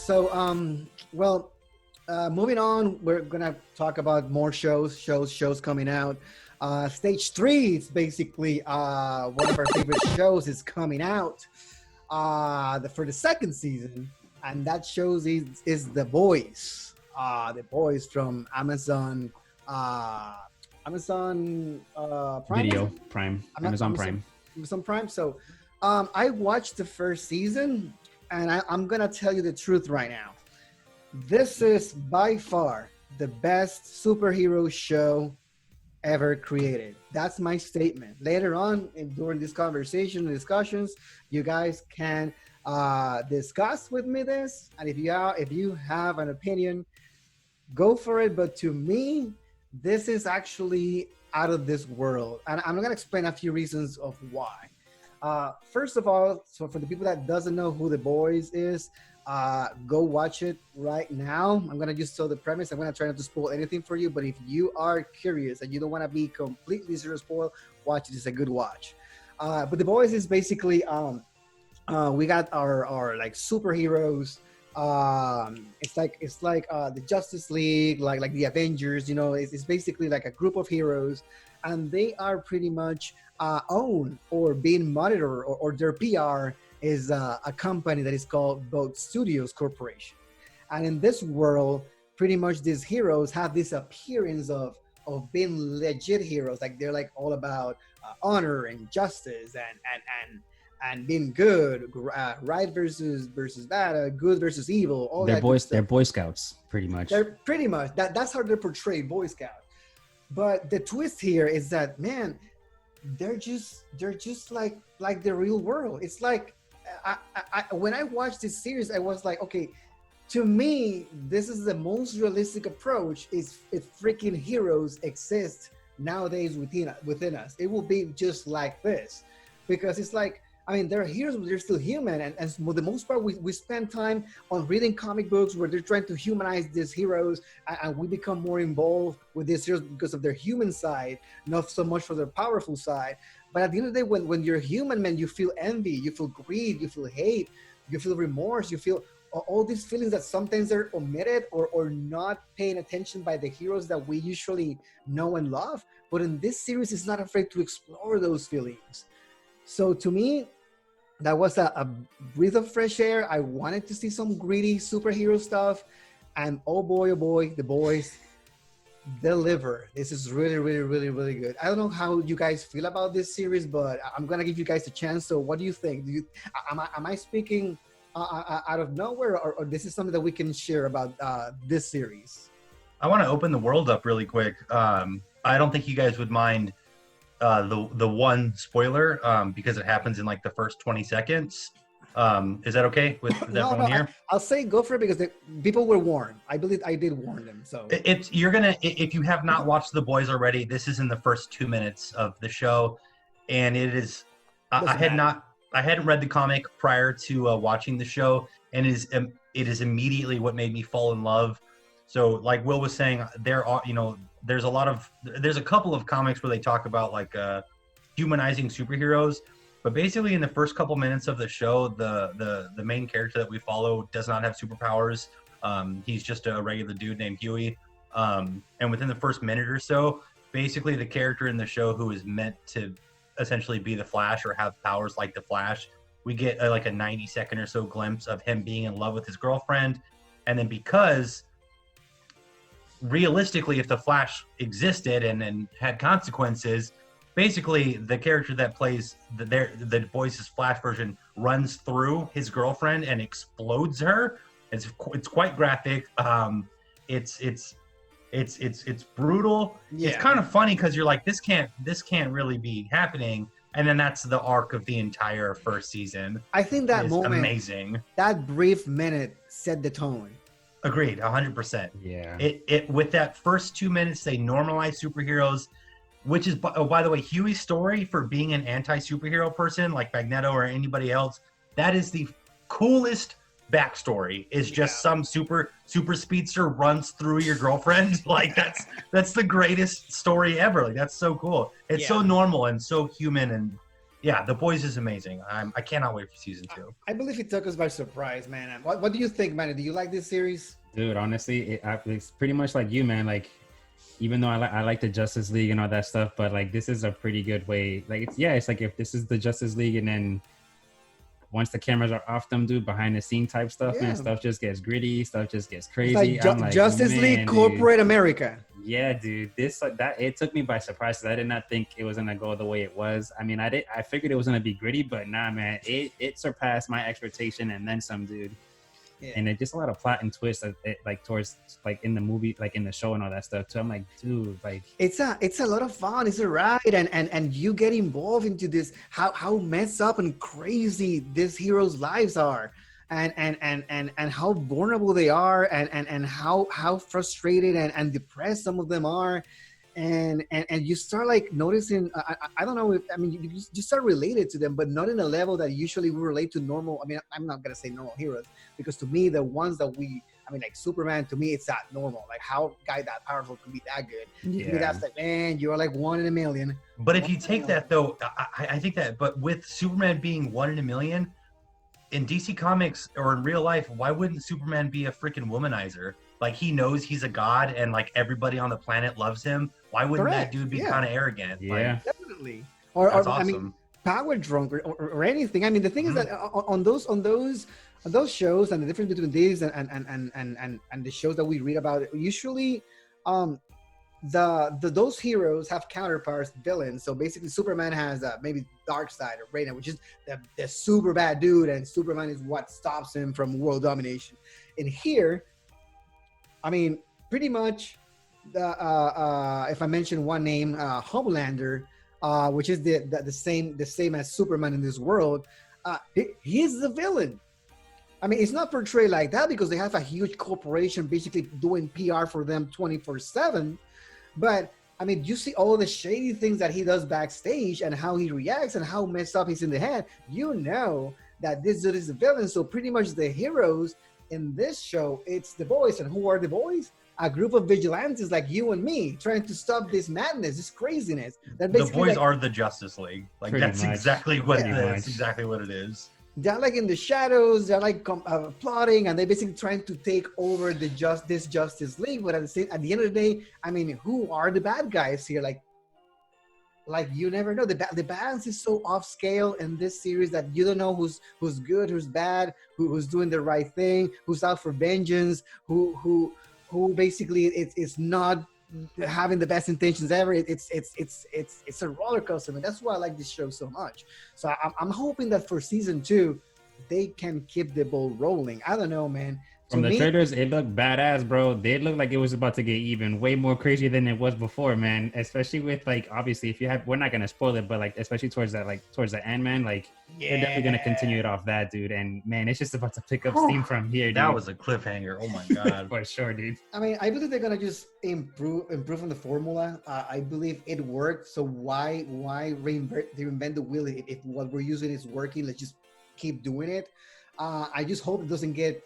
So, well, moving on, we're gonna talk about more shows coming out. Stage three is basically one of our favorite shows is coming out for the second season, and that shows is The Boys. The Boys from Amazon. Amazon Prime. Video Prime, Amazon Prime. Amazon Prime. So, I watched the first season, and I'm gonna tell you the truth right now. This is by far the best superhero show ever created. That's my statement. Later on, during this conversation and discussions, you guys can discuss with me this, and if you have an opinion, go for it. But to me, this is actually out of this world, and I'm going to explain a few reasons of why. First of all, so for the people that doesn't know who The Boys is, go watch it right now. I'm going to just tell the premise. I'm going to try not to spoil anything for you, but if you are curious and you don't want to be completely zero spoil, watch it. It's a good watch. But The Boys is basically, we got our like superheroes. It's like the Justice League, like the Avengers. It's basically like a group of heroes, and they are pretty much owned or being monitored, or their PR is a company that is called Boat Studios Corporation. And in this world, pretty much these heroes have this appearance of being legit heroes. Like they're like all about honor and justice and being good, right versus bad, good versus evil. All they're that boys. They're Boy Scouts, pretty much. They're pretty much that's how they're portrayed, Boy Scout. But the twist here is that, man, they're just like the real world. It's like when I watched this series, I was like, okay, to me, this is the most realistic approach. Is if freaking heroes exist nowadays within us, it will be just like this, because it's like, I mean, they're heroes, but they're still human. And for the most part, we spend time on reading comic books where they're trying to humanize these heroes, and we become more involved with these heroes because of their human side, not so much for their powerful side. But at the end of the day, when you're human, man, you feel envy, you feel greed, you feel hate, you feel remorse, you feel all these feelings that sometimes are omitted or not paying attention by the heroes that we usually know and love. But in this series, it's not afraid to explore those feelings. So to me, that was a breath of fresh air. I wanted to see some gritty superhero stuff, and oh boy, The Boys deliver. This is really, really, really, really good. I don't know how you guys feel about this series, but I'm gonna give you guys a chance. So, what do you think? Am I speaking out of nowhere, or this is something that we can share about this series? I want to open the world up really quick. I don't think you guys would mind the one spoiler because it happens in like the first 20 seconds. Is that okay with everyone here? I'll say go for it because people were warned. I believe I did warn them. So if you have not watched The Boys already, this is in the first 2 minutes of the show, and it is. I hadn't read the comic prior to watching the show, and it is immediately what made me fall in love. So, like Will was saying, there's a couple of comics where they talk about like humanizing superheroes, but basically in the first couple minutes of the show, the main character that we follow does not have superpowers. He's just a regular dude named Huey, and within the first minute or so, basically the character in the show who is meant to essentially be the Flash or have powers like the Flash, we get like a 90-second or so glimpse of him being in love with his girlfriend, and then because realistically, if the Flash existed and had consequences, basically the character that plays the Boys' Flash version runs through his girlfriend and explodes her. It's quite graphic. It's brutal. Yeah. It's kind of funny because you're like, this can't really be happening. And then that's the arc of the entire first season. I think that moment, amazing. That brief minute set the tone. Agreed, 100%. Yeah. It with that first 2 minutes, they normalize superheroes, which is, by the way, Huey's story for being an anti-superhero person like Magneto or anybody else. That is the coolest backstory. Is just some super speedster runs through your girlfriend. Like that's the greatest story ever. Like that's so cool. It's so normal and so human, and yeah, The Boys is amazing. I cannot wait for season 2. I believe it took us by surprise, man. What do you think, man? Do you like this series? Dude, honestly, it's pretty much like you, man. Like, even though I like the Justice League and all that stuff, but like this is a pretty good way. Like, it's like if this is the Justice League, and then once the cameras are off them, dude, behind the scene type stuff, Yeah. man, stuff just gets gritty, stuff just gets It's crazy. like I'm like, Justice man, League dude. Corporate America. Yeah, dude, that it took me by surprise. 'Cause I did not think it was gonna go the way it was. I mean, I figured it was gonna be gritty, but nah, man, it surpassed my expectation and then some, dude. Yeah. And it just a lot of plot and twists, like towards like in the movie, like in the show and all that stuff too. I'm like, dude, like It's a lot of fun. It's a ride, and you get involved into this how messed up and crazy these heroes' lives are, and how vulnerable they are, and how frustrated and depressed some of them are, and you start like noticing. I don't know if I mean you start related to them, but not in a level that usually we relate to normal. I mean, I'm not gonna say normal heroes, because to me the ones that like Superman, to me it's that normal. Like how a guy that powerful can be that good. To me, yeah, that's like, man, you're like 1 in a million. But if you take that though, I think that. But with Superman being 1 in a million, in DC Comics or in real life, why wouldn't Superman be a freaking womanizer? Like he knows he's a god and like everybody on the planet loves him. Why wouldn't Correct, that dude be yeah. kind of arrogant? yeah. Definitely. Like, that's Or awesome. I mean, power drunk or anything. I mean, the thing is that on those shows, and the difference between these and the shows that we read about, usually those heroes have counterparts, villains. So basically Superman has maybe Darkseid or Raina, which is the super bad dude, and Superman is what stops him from world domination. And here, I mean, pretty much if I mention one name, Homelander, which is the same as Superman in this world, he's the villain. I mean, it's not portrayed like that because they have a huge corporation basically doing PR for them 24/7. But I mean, you see all the shady things that he does backstage and how he reacts and how messed up he's in the head. You know that this dude is the villain. So pretty much the heroes in this show, it's the boys. And who are the boys? A group of vigilantes like you and me trying to stop this madness, this craziness. That The basically boys are the Justice League. Like Pretty that's much. exactly what Pretty it is. much. Exactly what it is. they're like in the shadows. They're like plotting, and they're basically trying to take over this Justice League. But at the end of the day, I mean, who are the bad guys here? Like you never know. The balance is so off scale in this series that you don't know who's good, who's bad, who's doing the right thing, who's out for vengeance, who basically it's not having the best intentions ever. It's a roller coaster, and that's why I like this show so much. So I'm hoping that for season 2 they can keep the ball rolling. I don't know, man. From To the me, trailers, it looked badass, bro. They looked like it was about to get even way more crazy than it was before, man. Especially with like, obviously, if you have, we're not gonna spoil it, but like, especially towards the end, man. Like, they're definitely gonna continue it off that, dude. And man, it's just about to pick up steam from here, dude. That was a cliffhanger. Oh my god. for sure, dude. I mean, I believe they're gonna just improve on the formula. I believe it worked. So why reinvent the wheel if what we're using is working? Let's just keep doing it. I just hope it doesn't get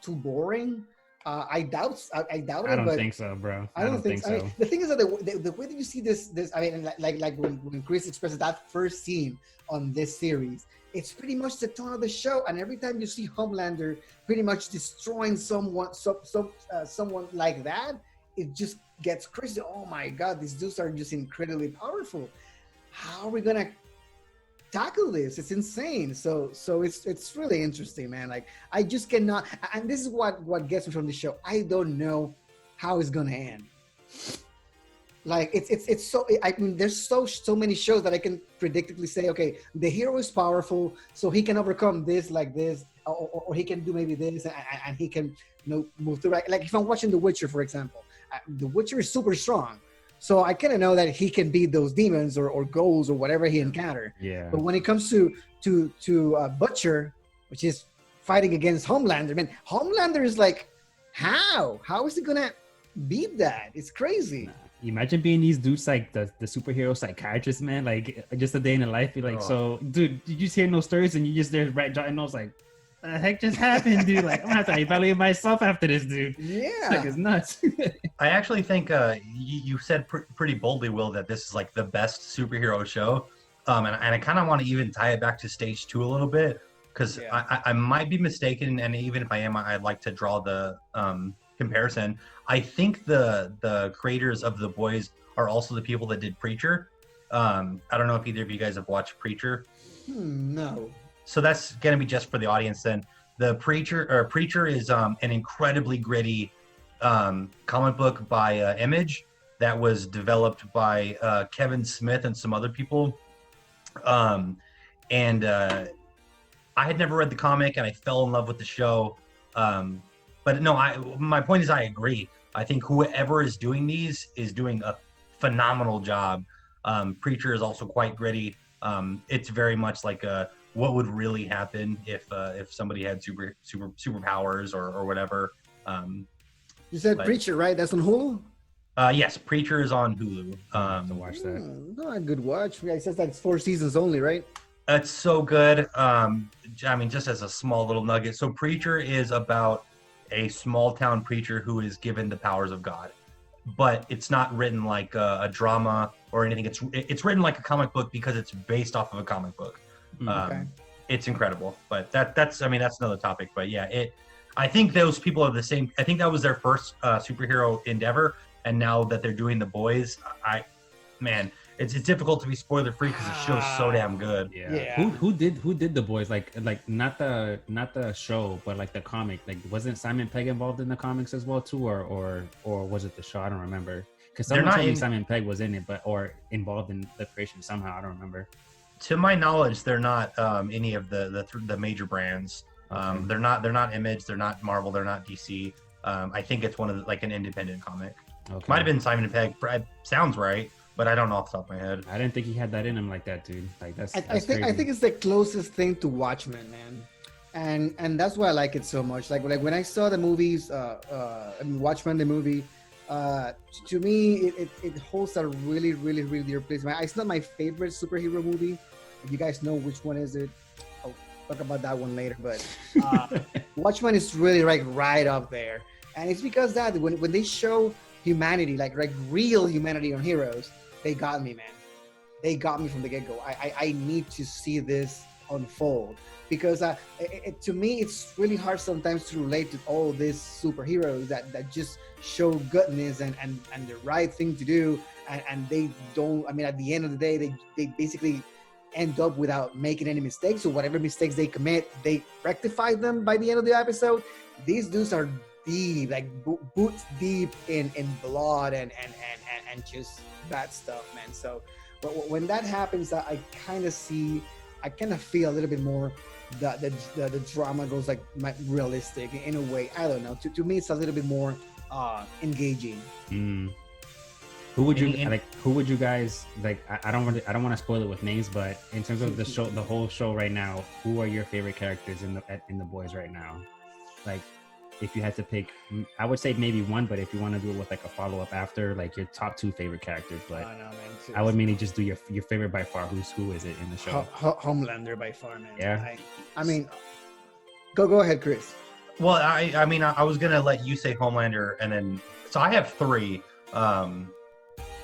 too boring. I doubt I it. don't But think so, bro. I don't think so. I so. mean, the thing is that the way that you see this, I mean, like when Chris expresses that first scene on this series, it's pretty much the tone of the show. And every time you see Homelander pretty much destroying someone like that, it just gets crazy. Oh my God, these dudes are just incredibly powerful. How are we gonna tackle this? It's insane. So it's really interesting, man. Like I just cannot, and this is what gets me from the show. I don't know how it's gonna end. Like it's so, I mean, there's so many shows that I can predictably say, okay, the hero is powerful, so he can overcome this like this, or he can do maybe this, and he can move through. Like if I'm watching The Witcher, for example, The Witcher is super strong. So I kind of know that he can beat those demons or ghouls or whatever he encountered. Yeah. But when it comes to Butcher, which is fighting against Homelander, man, Homelander is like, how is he gonna beat that? It's crazy. Imagine being these dudes like the superhero psychiatrist, man. Like just a day in the life. You're like, so, dude, did you just hear no stories and you just there right jotting notes like, the heck just happened, dude? Like, I'm gonna have to evaluate myself after this, dude. Yeah. Like, it's nuts. I actually think you said pretty boldly, Will, that this is like the best superhero show. and I kind of want to even tie it back to stage 2 a little bit, because I might be mistaken, and even if I am, I'd like to draw the comparison. I think the creators of The Boys are also the people that did Preacher. I don't know if either of you guys have watched Preacher. No. So that's going to be just for the audience then. The Preacher is an incredibly gritty comic book by Image that was developed by Kevin Smith and some other people. I had never read the comic, and I fell in love with the show. But no, my point is, I agree. I think whoever is doing these is doing a phenomenal job. Preacher is also quite gritty. It's very much like what would really happen if somebody had superpowers or whatever. You said Preacher, right? That's on Hulu? Yes, Preacher is on Hulu. To watch that. Not a good watch. Yeah, it says like it's 4 seasons only, right? It's so good. I mean, just as a small little nugget. So Preacher is about a small town preacher who is given the powers of God, but it's not written like a drama or anything. It's written like a comic book because it's based off of a comic book. Okay. It's incredible, but that's another topic. But yeah, I think those people are the same. I think that was their first superhero endeavor, and now that they're doing The Boys, it's difficult to be spoiler free because the show's so damn good. Yeah. Who did The Boys? Like not the show, but like the comic. Like, wasn't Simon Pegg involved in the comics as well too, or was it the show? I don't remember. Because someone told me Simon Pegg was in it, or involved in the creation somehow. I don't remember. To my knowledge, they're not any of the major brands. Okay. They're not Image, they're not Marvel, they're not DC. I think it's one of like an independent comic. Okay. Might have been Simon Pegg. Sounds right, but I don't know off the top of my head. I didn't think he had that in him like that, dude. Like that's I think it's the closest thing to Watchmen, man, and that's why I like it so much. Like when I saw the movies, Watchmen the movie, to me it holds a really really really dear place. It's not my favorite superhero movie. If you guys know which one is it, I'll talk about that one later. But Watchmen is really like right up there, and it's because that when they show humanity, like real humanity on heroes, they got me, man. They got me from the get-go. I need to see this unfold because to me it's really hard sometimes to relate to all these superheroes that just show goodness and the right thing to do, and they don't. I mean, at the end of the day, they basically end up without making any mistakes. So whatever mistakes they commit, they rectify them by the end of the episode. These dudes are deep, like boots deep in blood and just bad stuff, man. So but when that happens, I kind of feel a little bit more the drama goes like realistic in a way. I don't know. To me, it's a little bit more engaging. Who would you guys like? I don't want to spoil it with names, but in terms of the show, the whole show right now, who are your favorite characters in the Boys right now? Like, if you had to pick, I would say maybe one, but if you want to do it with like a follow up after, like your top 2 favorite characters, but I would mainly just do your favorite by far. Who is it in the show? Homelander by far, man. Yeah. I mean, go ahead, Chris. Well, I mean, I was gonna let you say Homelander, and then so I have 3.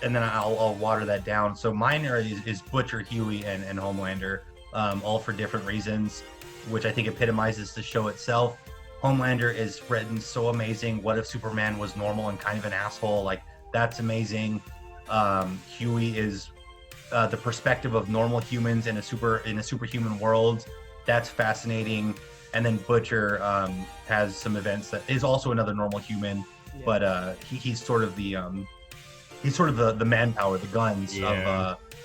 And then I'll water that down. So mine is Butcher, Huey, and Homelander, all for different reasons, which I think epitomizes the show itself. Homelander is written so amazing. What if Superman was normal and kind of an asshole? Like, that's amazing. Huey is the perspective of normal humans in a superhuman world. That's fascinating. And then Butcher has some events that is also another normal human, but he's sort of the manpower, the guns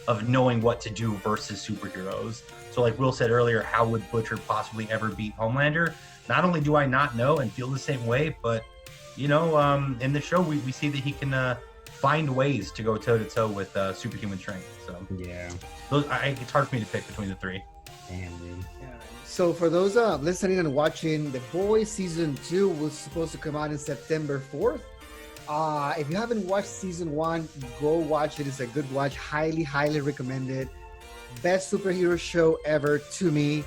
of knowing what to do versus superheroes. So like Will said earlier, how would Butcher possibly ever beat Homelander? Not only do I not know and feel the same way, but in the show we see that he can find ways to go toe to toe with superhuman strength. So yeah, it's hard for me to pick between the 3. Damn, dude. Yeah. So for those listening and watching, The Boys season 2 was supposed to come out in September 4th. If you haven't watched season 1, go watch it. It's a good watch. Highly, highly recommended. Best superhero show ever to me.